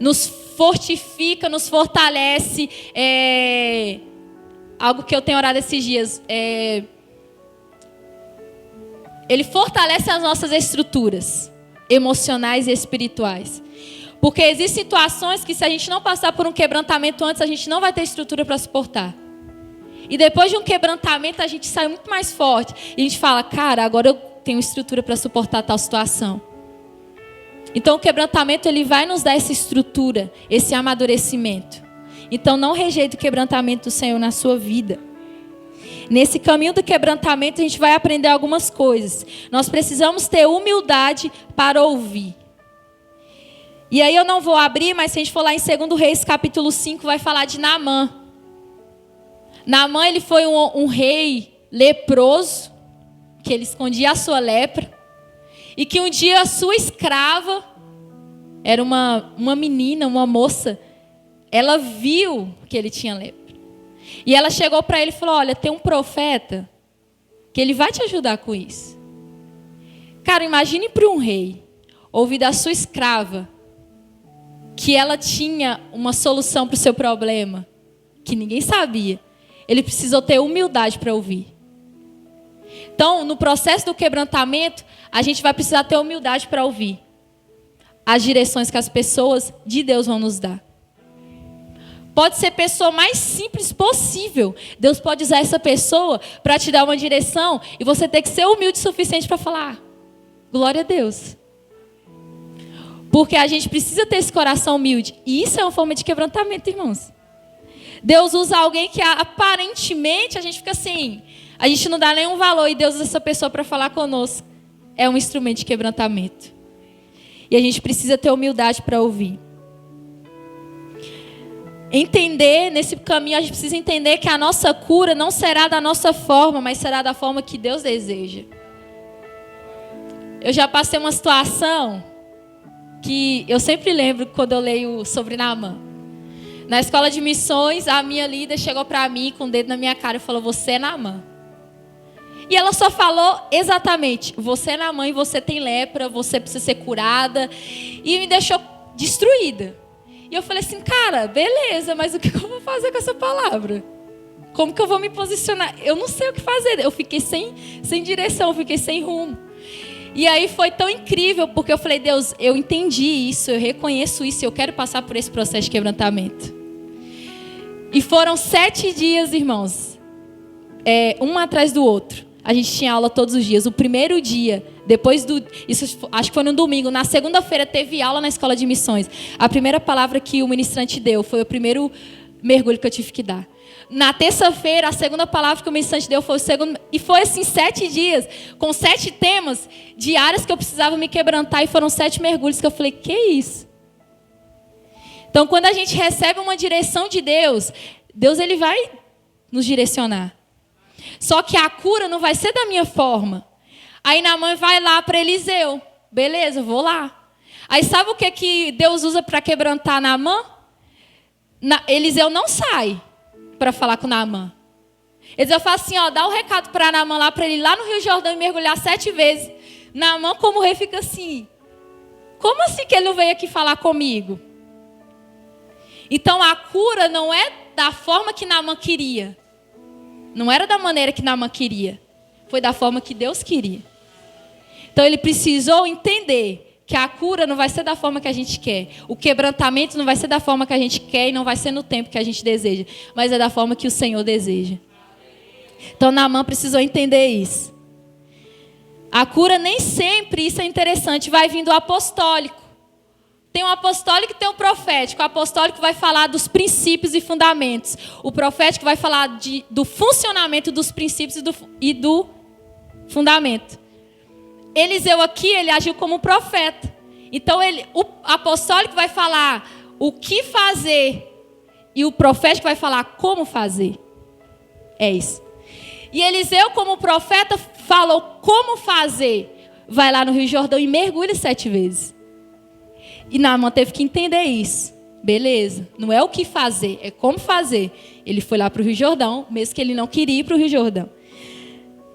nos fortifica, nos fortalece. Algo que eu tenho orado esses dias. Ele fortalece as nossas estruturas emocionais e espirituais. Porque existem situações que, se a gente não passar por um quebrantamento antes, a gente não vai ter estrutura para suportar. E depois de um quebrantamento, a gente sai muito mais forte. E a gente fala, cara, agora eu tenho estrutura para suportar tal situação. Então o quebrantamento, ele vai nos dar essa estrutura, esse amadurecimento. Então não rejeite o quebrantamento do Senhor na sua vida. Nesse caminho do quebrantamento, a gente vai aprender algumas coisas. Nós precisamos ter humildade para ouvir. E aí eu não vou abrir, mas se a gente for lá em 2 Reis, capítulo 5, vai falar de Naamã. Naamã, ele foi um rei leproso, que ele escondia a sua lepra. E que um dia a sua escrava, era uma menina, uma moça, ela viu que ele tinha lepra. E ela chegou para ele e falou, olha, tem um profeta que ele vai te ajudar com isso. Cara, imagine para um rei ouvir da sua escrava que ela tinha uma solução para o seu problema, que ninguém sabia. Ele precisou ter humildade para ouvir. Então, no processo do quebrantamento, a gente vai precisar ter humildade para ouvir as direções que as pessoas de Deus vão nos dar. Pode ser a pessoa mais simples possível. Deus pode usar essa pessoa para te dar uma direção e você ter que ser humilde o suficiente para falar, glória a Deus. Porque a gente precisa ter esse coração humilde. E isso é uma forma de quebrantamento, irmãos. Deus usa alguém que aparentemente a gente fica assim, a gente não dá nenhum valor, e Deus usa essa pessoa para falar conosco. É um instrumento de quebrantamento. E a gente precisa ter humildade para ouvir. Entender, nesse caminho, a gente precisa entender que a nossa cura não será da nossa forma, mas será da forma que Deus deseja. Eu já passei uma situação que eu sempre lembro quando eu leio sobre Naamã. Na escola de missões, a minha líder chegou para mim com o dedo na minha cara e falou, você é Naamã. E ela só falou exatamente, você é Naamã e você tem lepra, você precisa ser curada. E me deixou destruída. E eu falei assim, cara, beleza, mas o que eu vou fazer com essa palavra? Como que eu vou me posicionar? Eu não sei o que fazer. Eu fiquei sem direção, eu fiquei sem rumo. E aí foi tão incrível, porque eu falei, Deus, eu entendi isso, eu reconheço isso, eu quero passar por esse processo de quebrantamento. E foram 7 dias, irmãos, um atrás do outro. A gente tinha aula todos os dias. O primeiro dia, isso acho que foi no domingo, na segunda-feira teve aula na escola de missões. A primeira palavra que o ministrante deu foi o primeiro mergulho que eu tive que dar. Na terça-feira, a segunda palavra que o ministrante deu foi o segundo. E foi assim 7 dias, com 7 temas de áreas que eu precisava me quebrantar. E foram 7 mergulhos que eu falei, que isso? Então, quando a gente recebe uma direção de Deus, Deus ele vai nos direcionar. Só que a cura não vai ser da minha forma. Aí Naamã vai lá para Eliseu. Beleza, vou lá. Aí sabe o que Deus usa para quebrantar Naamã? Eliseu não sai para falar com Naamã. Eliseu fala assim, ó, dá o recado para Naamã lá, para ele ir lá no Rio Jordão e mergulhar 7 vezes. Naamã, como rei, fica assim, Como assim que ele não veio aqui falar comigo? Então a cura não é da forma que Naamã queria. Não era da maneira que Naamã queria. Foi da forma que Deus queria. Então ele precisou entender que a cura não vai ser da forma que a gente quer. O quebrantamento não vai ser da forma que a gente quer e não vai ser no tempo que a gente deseja. Mas é da forma que o Senhor deseja. Então Naamã precisou entender isso. A cura nem sempre, isso é interessante, vai vir do apostólico. Tem um apostólico e tem um profético. O apostólico vai falar dos princípios e fundamentos. O profético vai falar do funcionamento dos princípios e do fundamento. Eliseu aqui, ele agiu como profeta. Então, o apostólico vai falar o que fazer. E o profético vai falar como fazer. É isso. E Eliseu, como profeta, falou como fazer. Vai lá no Rio Jordão e mergulha 7 vezes. E Naamã teve que entender isso. Beleza, não é o que fazer, é como fazer. Ele foi lá para o Rio Jordão, mesmo que ele não queria ir para o Rio Jordão.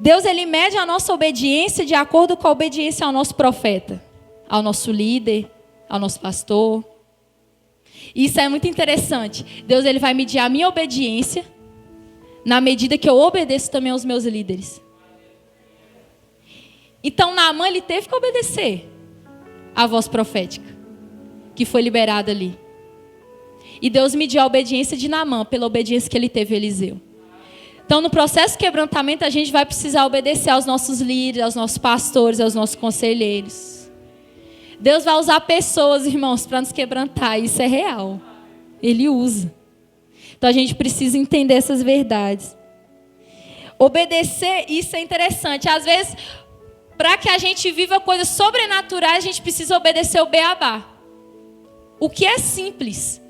Deus, ele mede a nossa obediência de acordo com a obediência ao nosso profeta, ao nosso líder, ao nosso pastor. Isso é muito interessante. Deus, ele vai medir a minha obediência na medida que eu obedeço também aos meus líderes. Então, Naamã, ele teve que obedecer à voz profética que foi liberada ali. E Deus mediu a obediência de Naamã pela obediência que ele teve a Eliseu. Então, no processo de quebrantamento, a gente vai precisar obedecer aos nossos líderes, aos nossos pastores, aos nossos conselheiros. Deus vai usar pessoas, irmãos, para nos quebrantar. Isso é real. Ele usa. Então, a gente precisa entender essas verdades. Obedecer, isso é interessante. Às vezes, para que a gente viva coisas sobrenaturais, a gente precisa obedecer o beabá. O que é simples.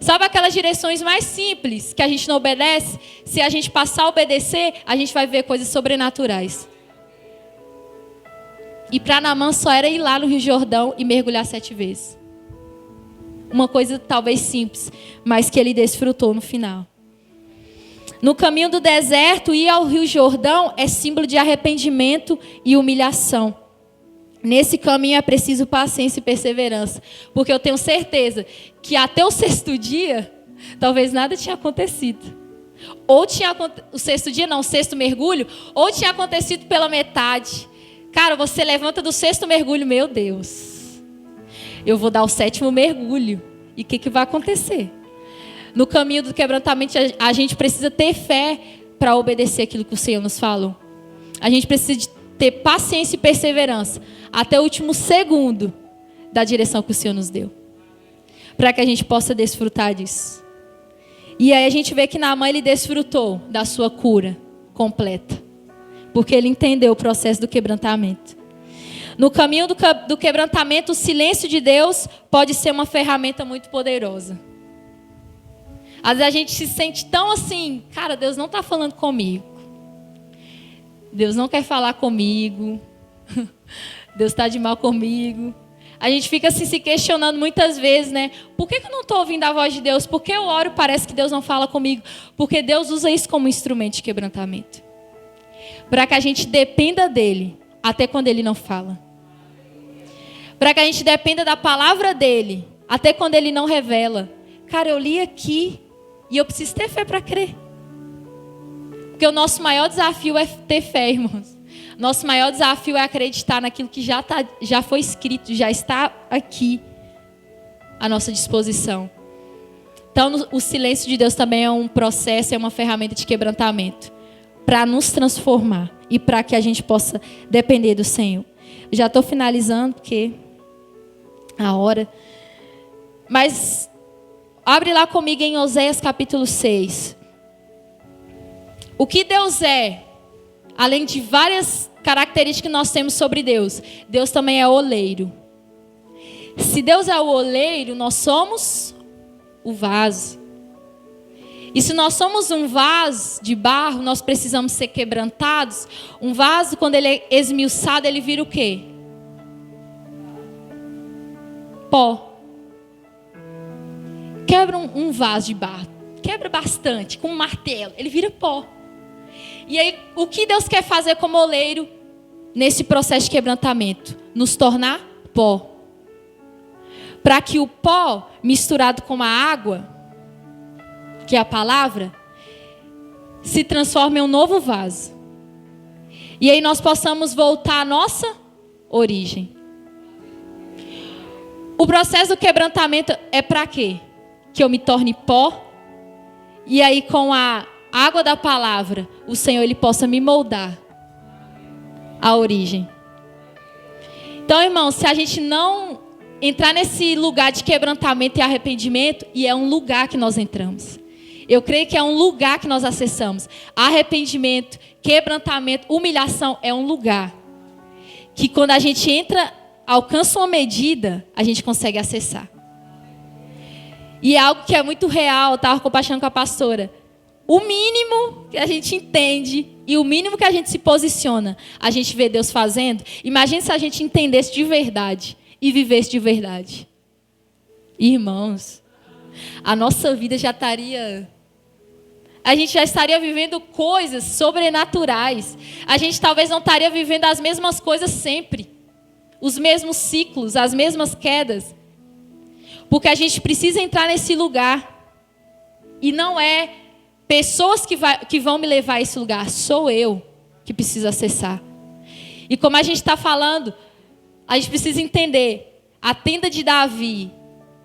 Sabe aquelas direções mais simples que a gente não obedece? Se a gente passar a obedecer, a gente vai ver coisas sobrenaturais. E para Naamã só era ir lá no Rio Jordão e mergulhar 7 vezes. Uma coisa talvez simples, mas que ele desfrutou no final. No caminho do deserto, ir ao Rio Jordão é símbolo de arrependimento e humilhação. Nesse caminho é preciso paciência e perseverança. Porque eu tenho certeza que até o 6º dia, talvez nada tinha acontecido. Ou tinha o 6º dia, não, o 6º mergulho, ou tinha acontecido pela metade. Cara, você levanta do 6º mergulho, meu Deus. Eu vou dar o 7º mergulho. E o que vai acontecer? No caminho do quebrantamento, a gente precisa ter fé para obedecer aquilo que o Senhor nos falou. A gente precisa ter paciência e perseverança até o último segundo da direção que o Senhor nos deu, para que a gente possa desfrutar disso. E aí a gente vê que Naamã, ele desfrutou da sua cura completa, porque ele entendeu o processo do quebrantamento. No caminho do quebrantamento, o silêncio de Deus pode ser uma ferramenta muito poderosa. Às vezes a gente se sente tão assim, cara, Deus não está falando comigo. Deus não quer falar comigo. Deus está de mal comigo. A gente fica assim, se questionando muitas vezes, né? Por que eu não estou ouvindo a voz de Deus? Por que eu oro e parece que Deus não fala comigo? Porque Deus usa isso como instrumento de quebrantamento. Para que a gente dependa dEle, até quando Ele não fala. Para que a gente dependa da palavra dEle, até quando Ele não revela. Cara, eu li aqui e eu preciso ter fé para crer. Porque o nosso maior desafio é ter fé, irmãos. Nosso maior desafio é acreditar naquilo que já foi escrito, já está aqui à nossa disposição. Então, o silêncio de Deus também é um processo, é uma ferramenta de quebrantamento para nos transformar e para que a gente possa depender do Senhor. Já estou finalizando, porque a hora. Mas abre lá comigo em Oséias capítulo 6. O que Deus é, além de várias características que nós temos sobre Deus, Deus também é oleiro. Se Deus é o oleiro, nós somos o vaso. E se nós somos um vaso de barro, nós precisamos ser quebrantados. Um vaso, quando ele é esmiuçado, ele vira o quê? Pó. Quebra um vaso de barro. Quebra bastante, com um martelo. Ele vira pó. E aí, o que Deus quer fazer como oleiro nesse processo de quebrantamento? Nos tornar pó. para que o pó misturado com a água, que é a palavra, se transforme em um novo vaso. E aí nós possamos voltar à nossa origem. O processo do quebrantamento é para quê? Que eu me torne pó. E aí com a água da palavra, o Senhor ele possa me moldar a origem. Então, irmãos, se a gente não entrar nesse lugar de quebrantamento e arrependimento, e é um lugar que nós entramos. Eu creio que é um lugar que nós acessamos. Arrependimento, quebrantamento, humilhação é um lugar que quando a gente entra, alcança uma medida, a gente consegue acessar. E é algo que é muito real, eu estava compartilhando com a pastora. O mínimo que a gente entende e o mínimo que a gente se posiciona, a gente vê Deus fazendo. Imagine se a gente entendesse de verdade e vivesse de verdade. Irmãos, a nossa vida já estaria... A gente já estaria vivendo coisas sobrenaturais. A gente talvez não estaria vivendo as mesmas coisas sempre. Os mesmos ciclos, as mesmas quedas. Porque a gente precisa entrar nesse lugar. E não é pessoas que vão me levar a esse lugar. Sou eu que preciso acessar. E como a gente está falando, a gente precisa entender. A tenda de Davi.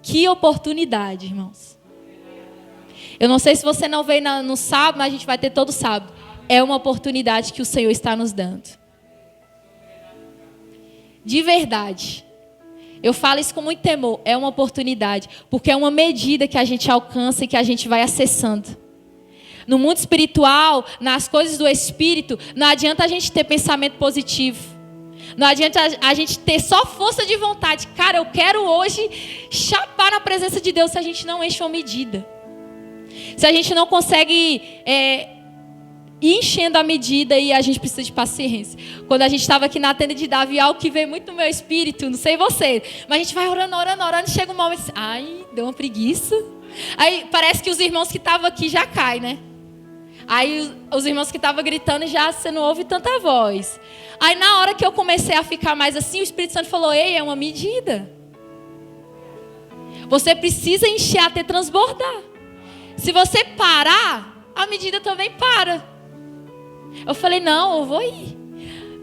Que oportunidade, irmãos. Eu não sei se você não veio no sábado, mas a gente vai ter todo sábado. É uma oportunidade que o Senhor está nos dando. De verdade. Eu falo isso com muito temor. É uma oportunidade. Porque é uma medida que a gente alcança e que a gente vai acessando. No mundo espiritual, nas coisas do Espírito, não adianta a gente ter pensamento positivo. Não adianta a gente ter só força de vontade. Cara, eu quero hoje chapar na presença de Deus se a gente não enche uma medida. Se a gente não consegue ir enchendo a medida e a gente precisa de paciência. Quando a gente estava aqui na tenda de Davi, algo que veio muito no meu espírito, não sei você, mas a gente vai orando, e chega um momento assim, ai, deu uma preguiça. Aí parece que os irmãos que estavam aqui já caem, né? Aí os irmãos que estavam gritando já você não ouve tanta voz. Aí na hora que eu comecei a ficar mais assim, o Espírito Santo falou, ei, é uma medida. Você precisa encher até transbordar. Se você parar, a medida também para. Eu falei, não, eu vou ir.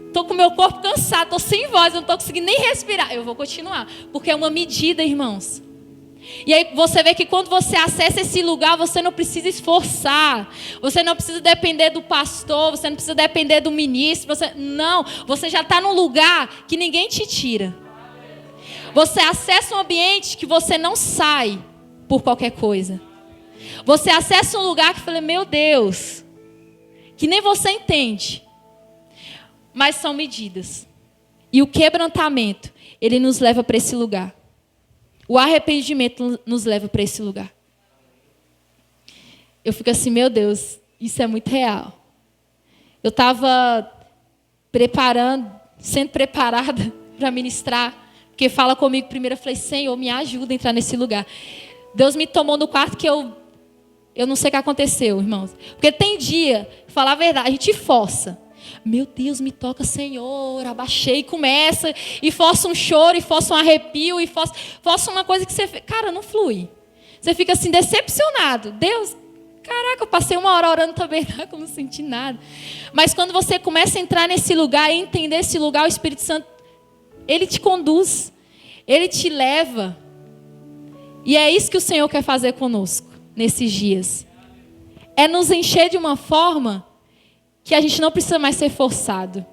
Estou com o meu corpo cansado, estou sem voz, não estou conseguindo nem respirar. Eu vou continuar, porque é uma medida, irmãos. E aí você vê que quando você acessa esse lugar, você não precisa esforçar. Você não precisa depender do pastor, você não precisa depender do ministro. Você já está num lugar que ninguém te tira. Você acessa um ambiente que você não sai por qualquer coisa. Você acessa um lugar que fala, meu Deus, que nem você entende. Mas são medidas. E o quebrantamento, ele nos leva para esse lugar. O arrependimento nos leva para esse lugar. Eu fico assim, meu Deus, isso é muito real. Eu estava sendo preparada para ministrar. Porque fala comigo primeiro, eu falei, Senhor, me ajuda a entrar nesse lugar. Deus me tomou no quarto que eu não sei o que aconteceu, irmãos. Porque tem dia, falar a verdade, a gente força. Meu Deus, me toca, Senhor, abaixei, começa, e força um choro, e força um arrepio, e força uma coisa que você... Cara, não flui. Você fica assim, decepcionado. Deus, caraca, eu passei 1 hora orando também, eu não senti nada. Mas quando você começa a entrar nesse lugar e entender esse lugar, o Espírito Santo, ele te conduz, ele te leva. E é isso que o Senhor quer fazer conosco, nesses dias. É nos encher de uma forma que a gente não precisa mais ser forçado.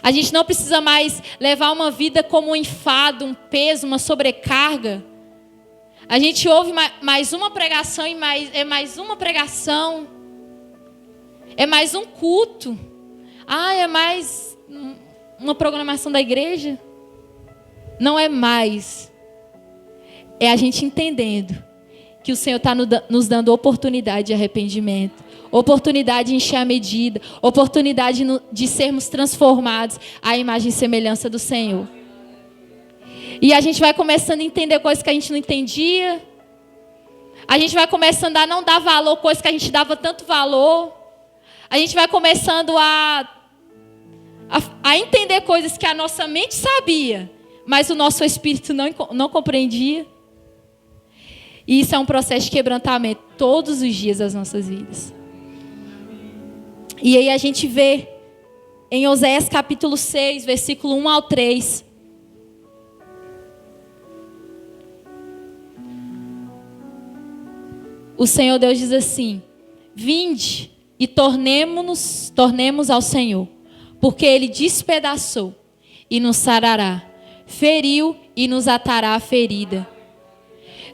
A gente não precisa mais levar uma vida como um enfado, um peso, uma sobrecarga. A gente ouve mais uma pregação e mais uma pregação. É mais um culto. É mais uma programação da igreja. Não é mais. É a gente entendendo que o Senhor está nos dando oportunidade de arrependimento, oportunidade de encher a medida, oportunidade de sermos transformados à imagem e semelhança do Senhor. E a gente vai começando a entender coisas que a gente não entendia. A gente vai começando a não dar valor, coisas que a gente dava tanto valor. A gente vai começando a entender coisas que a nossa mente sabia, mas o nosso espírito não compreendia. E isso é um processo de quebrantamento todos os dias das nossas vidas. E aí a gente vê em Oséias capítulo 6, versículo 1 ao 3. O Senhor Deus diz assim: vinde e tornemos ao Senhor, porque Ele despedaçou e nos sarará, feriu e nos atará a ferida.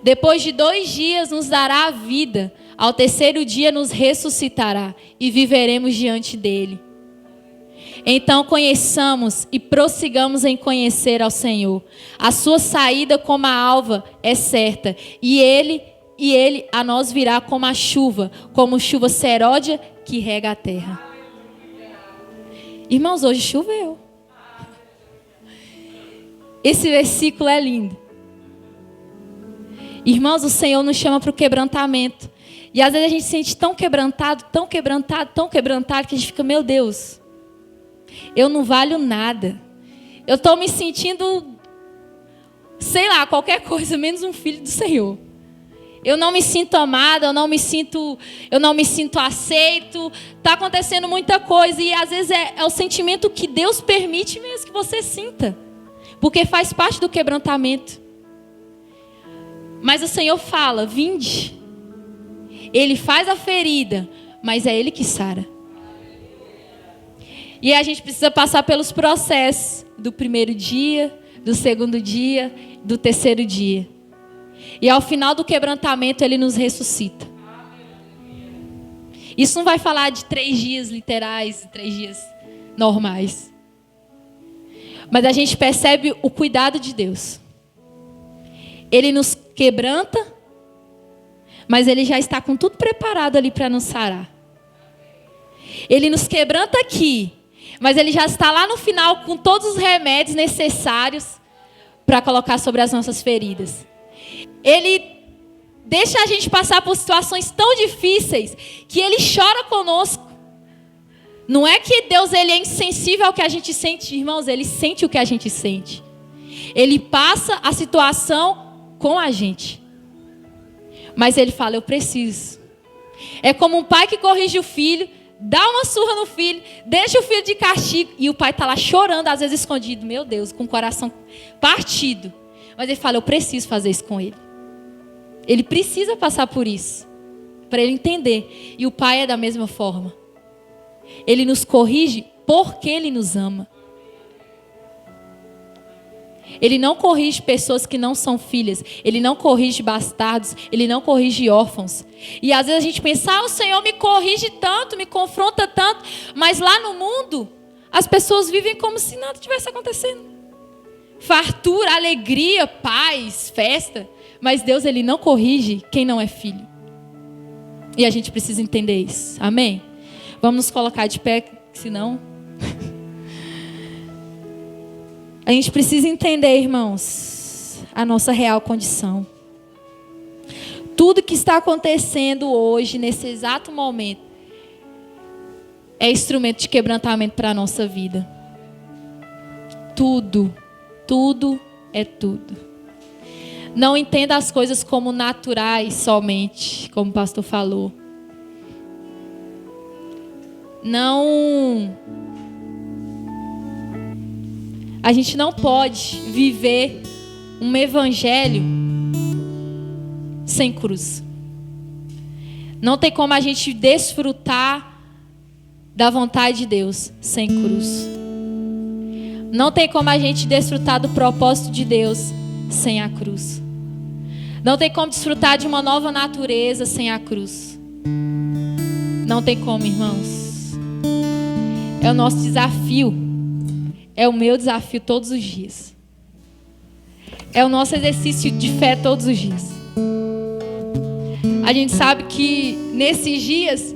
Depois de 2 dias nos dará a vida, ao 3º dia nos ressuscitará e viveremos diante dele. Então conheçamos e prossigamos em conhecer ao Senhor. A sua saída como a alva é certa, e ele a nós virá como chuva seródia que rega a terra. Irmãos, hoje choveu. Esse versículo é lindo. Irmãos, o Senhor nos chama para o quebrantamento. E às vezes a gente se sente tão quebrantado, que a gente fica, meu Deus, eu não valho nada. Eu estou me sentindo, sei lá, qualquer coisa, menos um filho do Senhor. Eu não me sinto amado, eu não me sinto aceito. Está acontecendo muita coisa. E às vezes é o sentimento que Deus permite mesmo que você sinta. Porque faz parte do quebrantamento. Mas o Senhor fala, vinde. Ele faz a ferida, mas é Ele que sara. E a gente precisa passar pelos processos do 1º dia, do 2º dia, do 3º dia. E ao final do quebrantamento, Ele nos ressuscita. Isso não vai falar de 3 dias literais, 3 dias normais. Mas a gente percebe o cuidado de Deus. Ele nos quebranta, mas Ele já está com tudo preparado ali para nos sarar. Ele nos quebranta aqui, mas Ele já está lá no final com todos os remédios necessários para colocar sobre as nossas feridas. Ele deixa a gente passar por situações tão difíceis que Ele chora conosco. Não é que Deus ele é insensível ao que a gente sente, irmãos, Ele sente o que a gente sente. Ele passa a situação com a gente. Mas Ele fala, eu preciso. É como um pai que corrige o filho, dá uma surra no filho, deixa o filho de castigo, e o pai está lá chorando, às vezes escondido, meu Deus, com o coração partido. Mas Ele fala, eu preciso fazer isso com ele. Ele precisa passar por isso, para ele entender. E o pai é da mesma forma. Ele nos corrige porque Ele nos ama. Ele não corrige pessoas que não são filhas. Ele não corrige bastardos. Ele não corrige órfãos. E às vezes a gente pensa, o Senhor me corrige tanto, me confronta tanto. Mas lá no mundo, as pessoas vivem como se nada tivesse acontecendo. Fartura, alegria, paz, festa. Mas Deus, Ele não corrige quem não é filho. E a gente precisa entender isso. Amém? Vamos nos colocar de pé, senão... A gente precisa entender, irmãos, a nossa real condição. Tudo que está acontecendo hoje, nesse exato momento, é instrumento de quebrantamento para a nossa vida. Tudo é tudo. Não entenda as coisas como naturais somente, como o pastor falou. A gente não pode viver um evangelho sem cruz. Não tem como a gente desfrutar da vontade de Deus sem cruz. Não tem como a gente desfrutar do propósito de Deus sem a cruz. Não tem como desfrutar de uma nova natureza sem a cruz. Não tem como, irmãos. É o nosso desafio. É o meu desafio todos os dias. É o nosso exercício de fé todos os dias. A gente sabe que nesses dias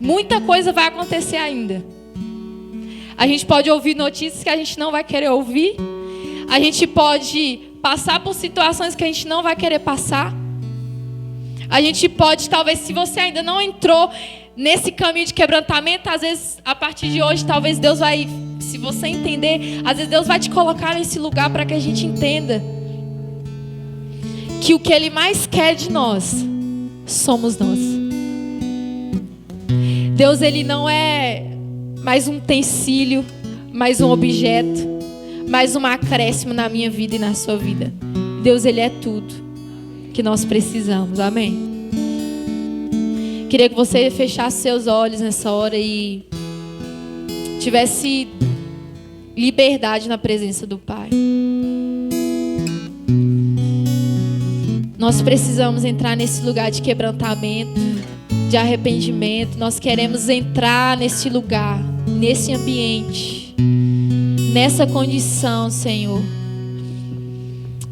muita coisa vai acontecer ainda. A gente pode ouvir notícias que a gente não vai querer ouvir. A gente pode passar por situações que a gente não vai querer passar. A gente pode, talvez, se você ainda não entrou nesse caminho de quebrantamento, às vezes, a partir de hoje, talvez Deus vai Se você entender, às vezes Deus vai te colocar nesse lugar para que a gente entenda que o que Ele mais quer de nós somos nós. Deus, Ele não é mais um utensílio, mais um objeto, mais um acréscimo na minha vida e na sua vida. Deus, Ele é tudo que nós precisamos. Amém? Queria que você fechasse seus olhos nessa hora e tivesse liberdade na presença do Pai. Nós precisamos entrar nesse lugar de quebrantamento, de arrependimento. Nós queremos entrar nesse lugar, nesse ambiente, nessa condição, Senhor.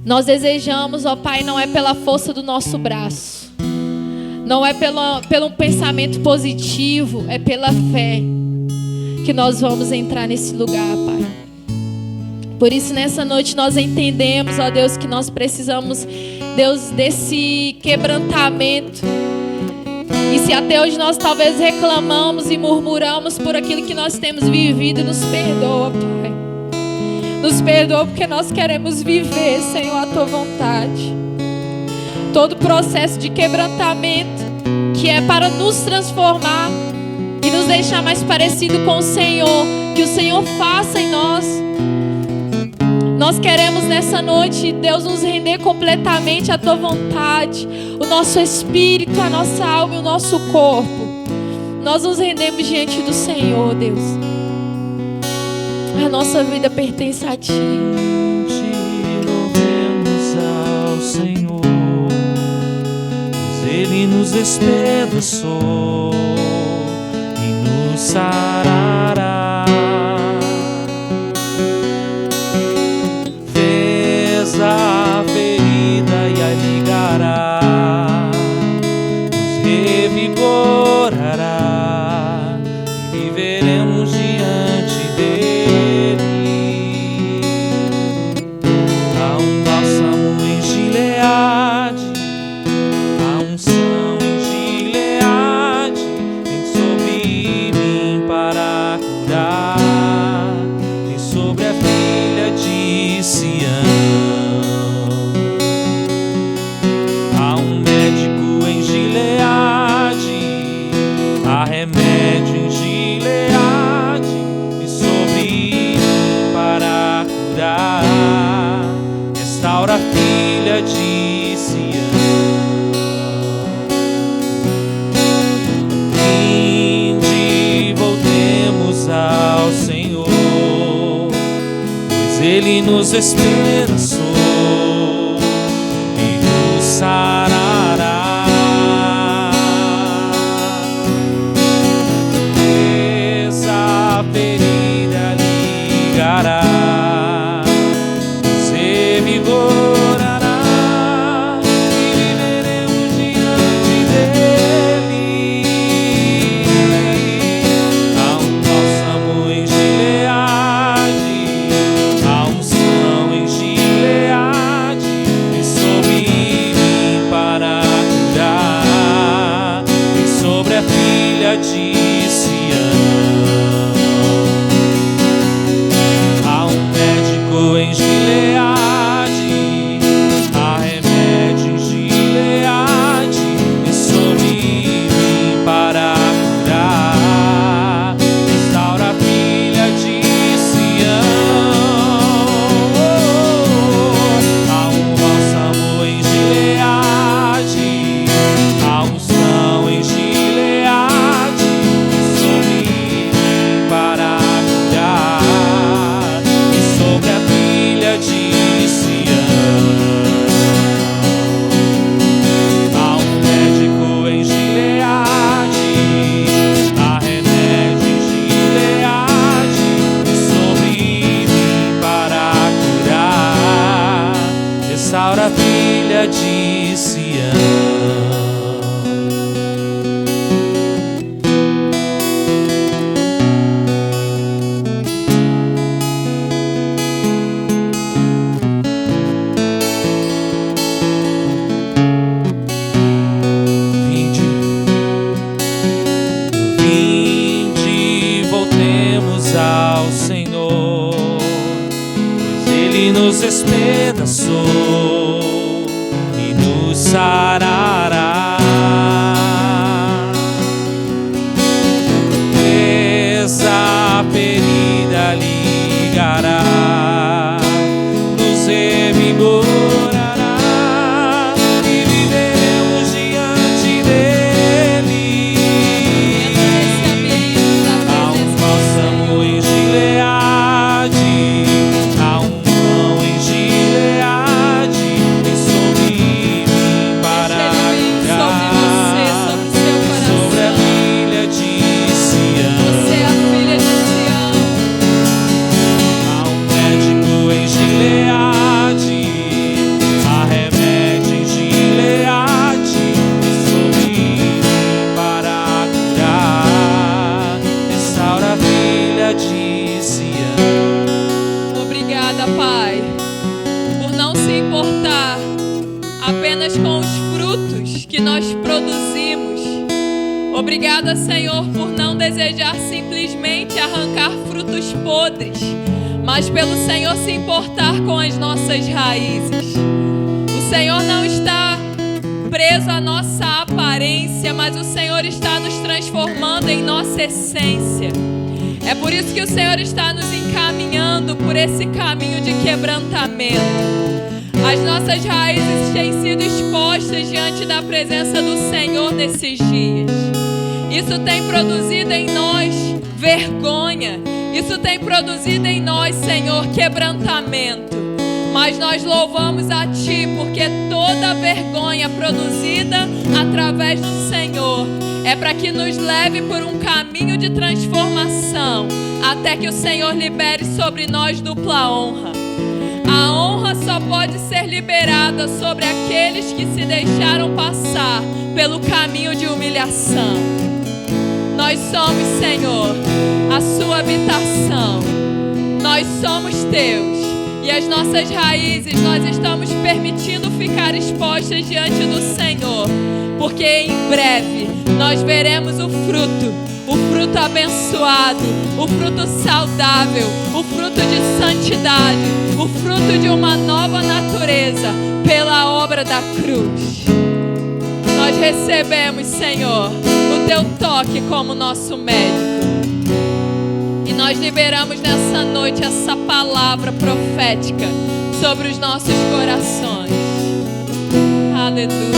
Nós desejamos, ó Pai, não é pela força do nosso braço, não é pelo pensamento positivo, é pela fé que nós vamos entrar nesse lugar, Pai. Por isso, nessa noite, nós entendemos, ó Deus, que nós precisamos, Deus, desse quebrantamento. E se até hoje nós talvez reclamamos e murmuramos por aquilo que nós temos vivido, nos perdoa, Pai. Nos perdoa porque nós queremos viver, Senhor, a Tua vontade. Todo processo de quebrantamento que é para nos transformar e nos deixar mais parecido com o Senhor, que o Senhor faça em nós. Nós queremos nessa noite, Deus, nos render completamente à Tua vontade. O nosso espírito, a nossa alma e o nosso corpo. Nós nos rendemos diante do Senhor, Deus. A nossa vida pertence a Ti. Louvemos ao Senhor, pois Ele nos despedaçou e nos sarará. A ferida e a ligará, nos revigorará e viveremos diante dele. Há um bálsamo em Gileade, a unção em Gileade vem sobre mim para curar, vem sobre a filha de Sião. Há remédio em Gileade e sobre mim para curar. Restaura a filha de Sião. Vinde, voltemos ao Senhor, pois Ele nos despedaçou e nos sarará. Ferida ligará, nos revigorará e viveremos diante dele. Há um bálsamo em Gileade, há unção em Gileade, e sobre mim para curar, e sobre a filha de em Gileade, há remédio em Gileade e sobre mim para curar. Restaura a filha de Sião. Há um bálsamo em Gileade, há unção em Gileade e sobre mim para curar. E sobre a filha de Sião. Há um médico em Gileade, há remédio em Gileade e sobre mim para curar. Restaura a filha de Sião. Vinde, voltemos ao Senhor, nos despedaçou e nos sarará. Essa ferida ligará, nos revigorará e viveremos diante dele. Há um bálsamo em Gileade, há um pão em Gileade, vem sobre mim para curar. Sobre a filha de Sião, Você é a filha de Sião. há um médico em Gileade, há remédio em Gileade, vem sobre mim para curar. Restaura a filha de Sião. Obrigada, Pai, por não se importar apenas com os frutos que nós produzimos. Obrigada, Senhor, por não desejar simplesmente arrancar frutos podres, mas pelo Senhor se importar com as nossas raízes. O Senhor não está preso à nossa aparência, mas o Senhor está nos transformando em nossa essência. É por isso que o Senhor está nos encaminhando por esse caminho de quebrantamento. As nossas raízes têm sido expostas diante da presença do Senhor nesses dias. Isso tem produzido em nós vergonha. Isso tem produzido em nós, Senhor, quebrantamento. Mas nós louvamos a Ti, porque toda vergonha produzida através do Senhor é para que nos leve por um caminho de transformação, até que o Senhor libere sobre nós dupla honra. A honra só pode ser liberada sobre aqueles que se deixaram passar pelo caminho de humilhação. Nós somos, Senhor, a Sua habitação. Nós somos Teus. E as nossas raízes nós estamos permitindo ficar expostas diante do Senhor. Porque em breve nós veremos o fruto abençoado, o fruto saudável, o fruto de santidade, o fruto de uma nova natureza pela obra da cruz. Nós recebemos, Senhor, o Teu toque como nosso médico. E nós liberamos nessa noite essa palavra profética sobre os nossos corações. Aleluia.